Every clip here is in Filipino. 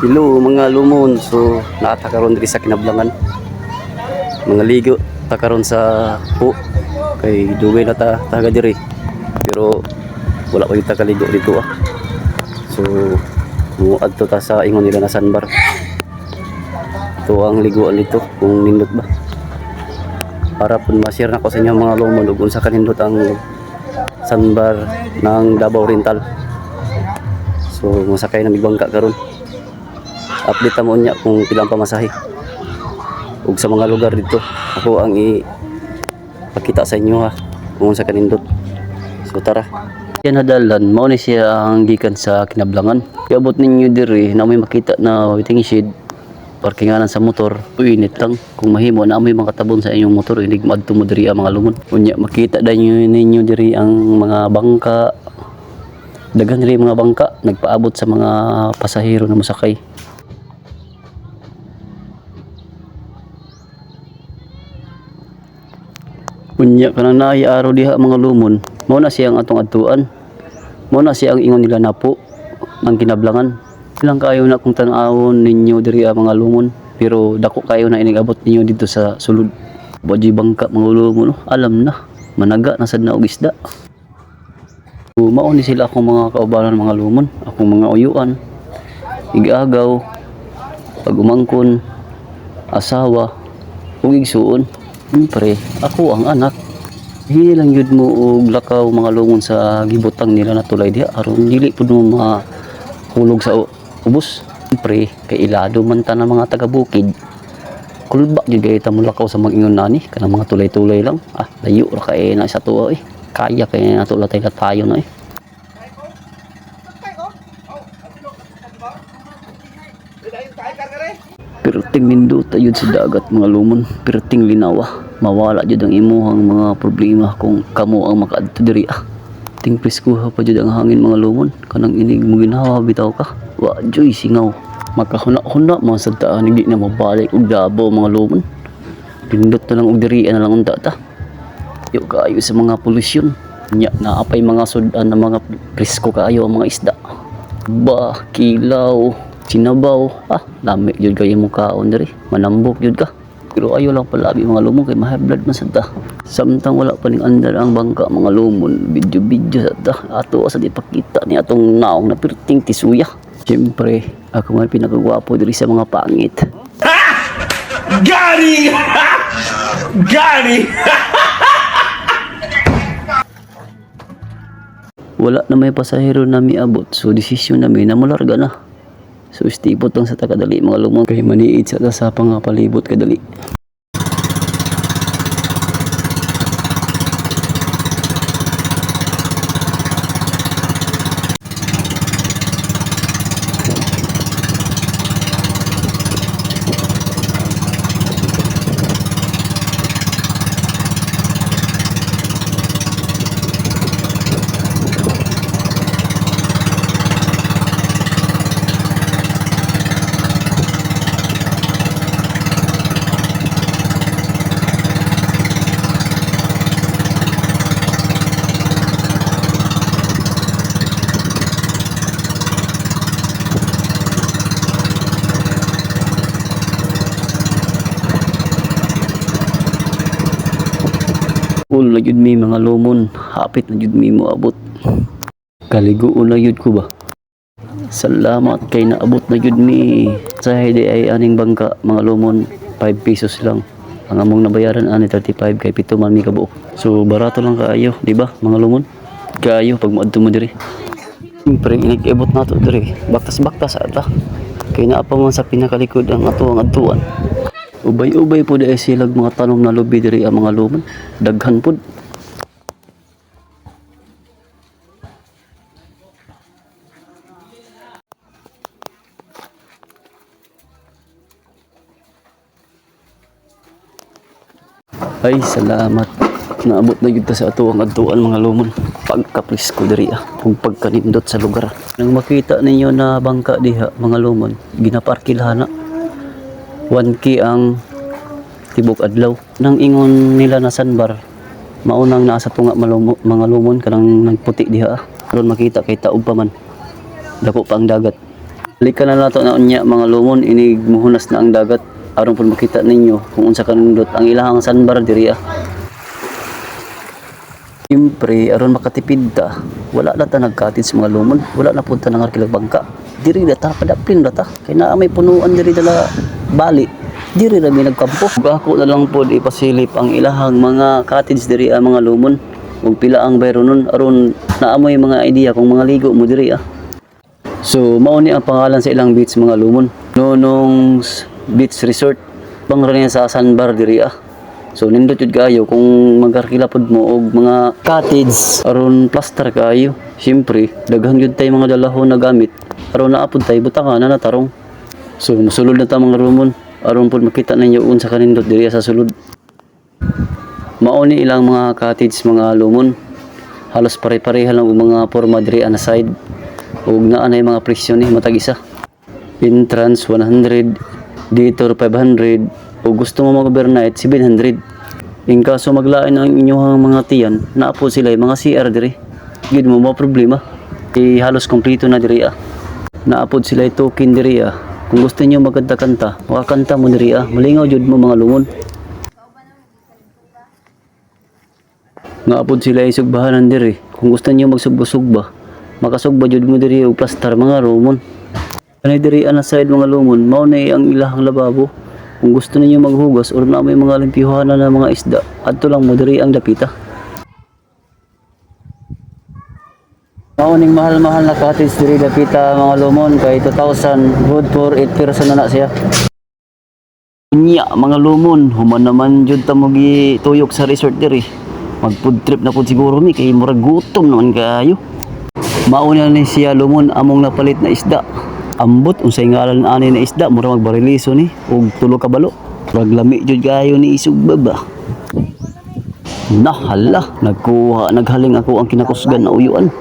Hello mga lumon, so nakatakaroon diri sa Kinablangan. Mga ligo takaron sa po kay dugay na taga diri. Pero wala pa kita kaligo dito ah. So muadto ta sa ingon nila na sandbar. Ito ang liguan dito kung nindot ba. Para pun ma-share na ko sa inyo mga lumon ug unsa kanindot ang sandbar ng Davao Oriental. So masakay na bangka karon. Update mo niya kung pilang pamasahe ug sa mga lugar dito ako ang ipakita sa inyo ha kung sa kanindot. So tara, yan hadalan mao ni siya ang gikan sa Kinablangan. Iabot ninyo diri na may makita na waiting shed parkinganan sa motor. Init lang kung mahimo na may mga tabon sa inyong motor inig madto mo diri ang mga lumon. Unya makita daw ninyo diri ang mga bangka, daghan diri mga bangka nagpaabot sa mga pasahero na mosakay. Unya kanang naay araw diha mga lumon, mao na siyang atong adtuan. Mao na siyang ingon nila napo ng Kinablangan. Ilang kayo na kung tan-awon ninyo diri mga lumon, pero dako kayo na inigabot ninyo dito sa sulod. Boji bangka mga lumon, alam na managa nasad na og isda. Mao ni sila akong mga kaubanan mga lumon, akong mga uyuan, igagaw, pagumangkon, asawa, ug igsuon. Siyempre, ako ang anak. Hindi lang yun mo og lakaw mga lungon sa gibutang nila na tulay diha aron dili pud mo mahulog sa ubos. Siyempre, kay ilado man ta ng mga taga-bukid. Kulba gyud kay ta mo lakaw sa mag-ingon nani kanang mga tulay-tulay lang. Layo ra kay na sa tuwa Kaya kay na tulatay tayo na Perting nindot ayud sa dagat mga lumon, perting linawa. Mawala jud ang imuhang mga problema kung kamo ang makaadto diri Ting preskuha pa jud ang hangin mga lumon, kanang inig mo ginawa bitaw ka. Wa joy singaw. Magkahuna-huna mga sadtaan hindi na mabalik og Davao mga lumon. Pindot na lang og diri na lang unta ta. Yo kayo sa mga polusyon. Nya naapay mga sudan na mga presko kaayo ang mga isda. Kilaw sinabaw, lamig jud kayo mo kaon diri, manambok jud ka. Pero ayo lang palabi mga lumon kay ma-high blood man sad ta. Samtang wala pa ning andar ang bangka mga lumon, video sad ta. Ato sa ipakita ni atong naong na perting tisuya. Siyempre, ako man pinakagwapo diri sa mga pangit. Gani! Gani! Wala na may pasahero na miabot, so desisyon namin na mularga na. So istipot lang sa takadali mga lumon kay maniid sa pangapalibot kadali. Ul na jud mi mga lumon, hapit na jud mi mo abot. Kaliguon na jud ko ba. Salamat kay naabot na jud mi. Sa hidi ay aning bangka mga lumon, 5 pesos lang. Ang among nabayaran ani 35 kay pito man mi kabuok. So barato lang kaayo, di ba mga lumon? Kaayo pag moadto mo diri. Siyempre inigibot nato diri. Baktas-baktas ata. Kay naa pa man sa pinakalikod ang atuang adtuan. Ubay-ubay po dahil silag mga tanong na lubi diri ang mga lumon. Daghan po. Ay salamat. Naabot na yun sa atuang adtuan mga lumon. Pagkaprisko diri kung pagkanindot sa lugar. Nang makita ninyo na bangka diha mga lumon, ginaparkilahan na. 1K ang tibok adlaw. Nang ingon nila na sandbar, maunang nasa tunga mga lumon kanang nagputi diha. Karon makita kay taog pa man. Dako pa ang dagat. Balikan na nato na unya mga lumon, inig muhunas na ang dagat aron pud makita ninyo kung unsa kanindot ang ilahang sandbar diri. Siyempre, aron makatipid ta, wala na ta nagkatid sa mga lumon, wala na punta ng arkilag bangka. Diri na ta, padaplin na ta, kay naa may punuan diri dala bali. Diri na may nagkampo. Ako na lang po ipasilip ang ilahang mga cottage diri mga lumon. Ug pila ang bayro nun aron naamoy mga idea kung mga ligo mo diri. So mao ni ang pangalan sa ilang beach mga lumon. Nonong's Beach Resort. Pangalan sa sandbar diri. So nindot jud kayo kung magkarkilapod mo og mga cottage aron plaster kayo. Siyempre, daghan jud tay mga dalahon na gamit aron naapod tay butangan na natarong. So musulod na ta mga lumon aron pud makita ninyo unsa kanindot diri sa sulod. Mao ni ilang mga cottage mga lumon. Halos pare-pareha lang og mga porma diri ana side. Ug naa na mga presyo ni matag isa. Entrance 100, detour 500, ug gusto mo mag-overnight 700. In kaso maglain ang inyong mga tiyan, naa po sila mga CR diri. Gid mo problema. Halos kompleto na diri. Naa po sila token diri. Kung gusto niyo magkanta-kanta, makakanta mo diri. Malingaw jud mo mga lumon. Nga apod sila isugbahanan diri. Kung gusto niyo magsugba-sugba, makasugba jud mo diri og plaster mga lumon. Kanay diri ana side mga lumon, mao na ang ilahang lababo. Kung gusto niyo maghugas or na may mga limpihuhanan na mga isda, adto lang mo diri ang dapita. Mao ning mahal-mahal na cottage diri dapita mga lumon kay 2,000 good for 8 person na siya. Unya mga lumon, human naman jud ta mo gituyok sa resort diri. Mag food trip na pud siguro mi kay murag gutom naman kayo. Mao na ni siya lumon among napalit na isda. Ambot unsay ngalan ani na isda mura magbariliso ni og 3 ka balo. Murag lami jud kayo ni isug baba. Nahala, naghaling ako ang kinakusgan na uyuan.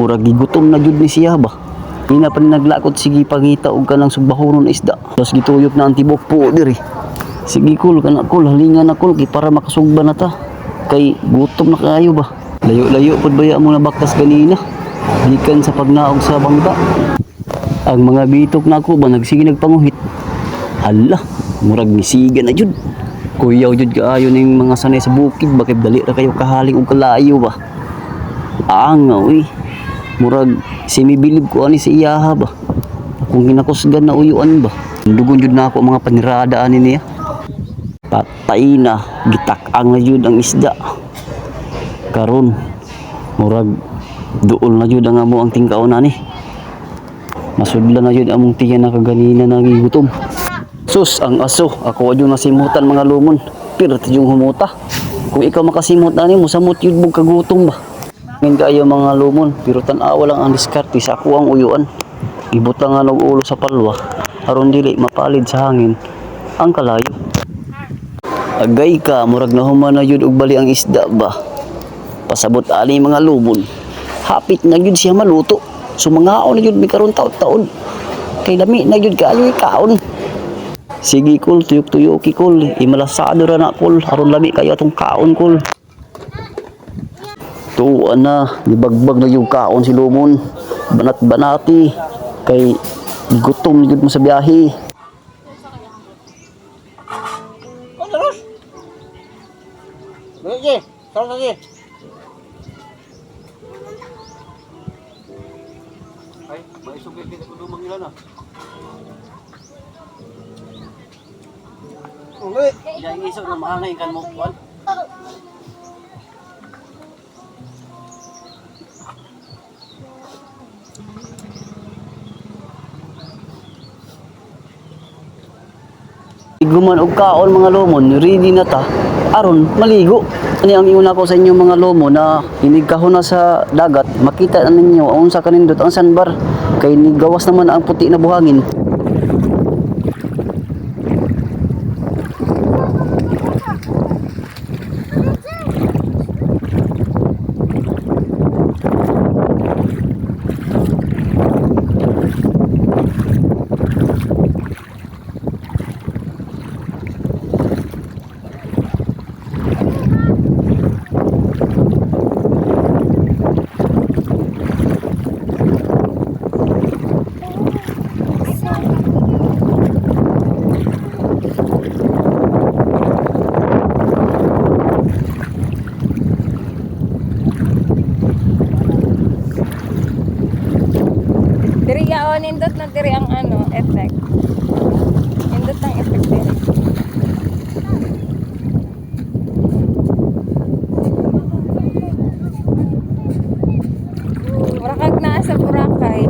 Murag gigutom na jud ni siya ba. Pina pa ni naglakot sige pangita og kanang sugbahonon isda. Tapos gituyok na ang tibok po diri. Sige kul kana kul halingan na kul kay para makasugba na ta. Kay gutom na kayo ba. Layo-layo pud baya mo na baktas ganina. Gikan sa pagnaog sa bangka. Ang mga bitok na ako ba nagsige nagpanguhit. Hala, murag misiga na jud. Kuyaw jud kaayo ning mga sanay sa bukid bakit dali ra kayo kahaling og kalayo ba. Angaw murag simibilib ko ani sa iyaha ba. Kung ginakusgan na uyuan ba. Dugon jud na ako mga panirada ani niya. Patay na, gitak-ang na jud ang isda. Karon murag duol na jud ang amo ang tingkaon ani. Masudla na jud among tiyan na kaganina nagigutom. Sus, ang aso, ako jud nasimutan mga lumon. Pirti yung humuta. Kung ikaw makasimot na ni mo samot jud bug kagutom ba. Ngin kayo mga lumon, pero tan-awa lang ang diskarte sa ako ang uyuan. Ibutangan og ulo sa palwa aron dili mapalid sa hangin ang kalayo. Agay ka, murag nahuman na jud og bali ang isda ba. Pasabot ani mga lumon. Hapit na jud siya maluto. Sumangaon na jud mi karon taon-taon. Kay dami na jud kaayo kaon. Sige kul, tuyok-tuyoki kul. Imalasado ra na kul, aron lami kayo atong kaon kul. Tuan na, gibagbag na yung kaon si lumon. Banat-banati. Kay gutom jud mo sa biyahe. Sige, sarap lagi. Ay, may sugit kita kudu mangilan na. Uli. Yang isog na mahangay kan mo kuan. Guman og kaon mga lumon, ready na ta aron maligo. Ani ang iuna ko sa inyo mga lumon na inigkahon na sa dagat, makita na ninyo unsa kanindot ang sandbar kay nigawas naman ang puti na buhangin. na diri ang ano, effect. Indot ang effect diri. Mura kag naa sa Boracay.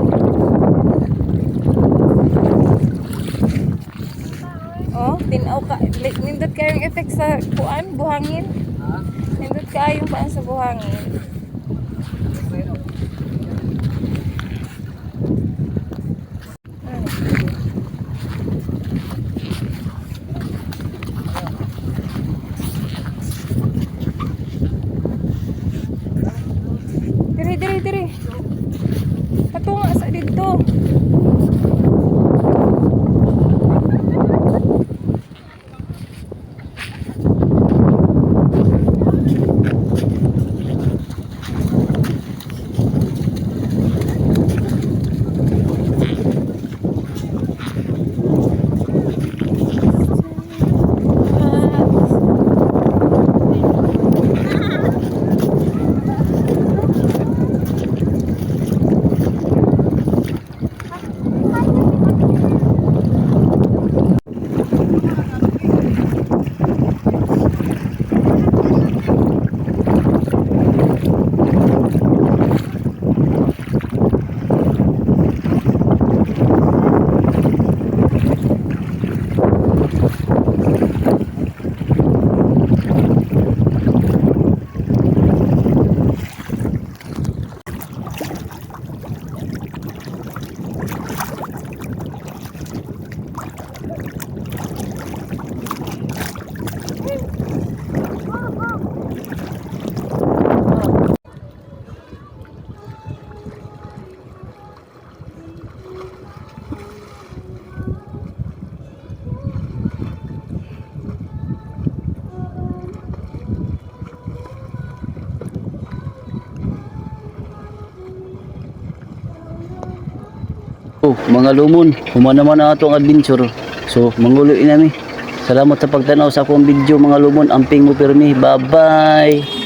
Oh, tinaw ka. Nindot kayong effect sa kuan, buhangin. Nindot kayong paan sa buhangin. Diri. Patunga sa dito. Oh, mga lumon, human naman ang atong adventure. So, manguloy nami. Salamat sa pagtanaw sa akong video mga lumon. Amping mo pirmi. Bye-bye.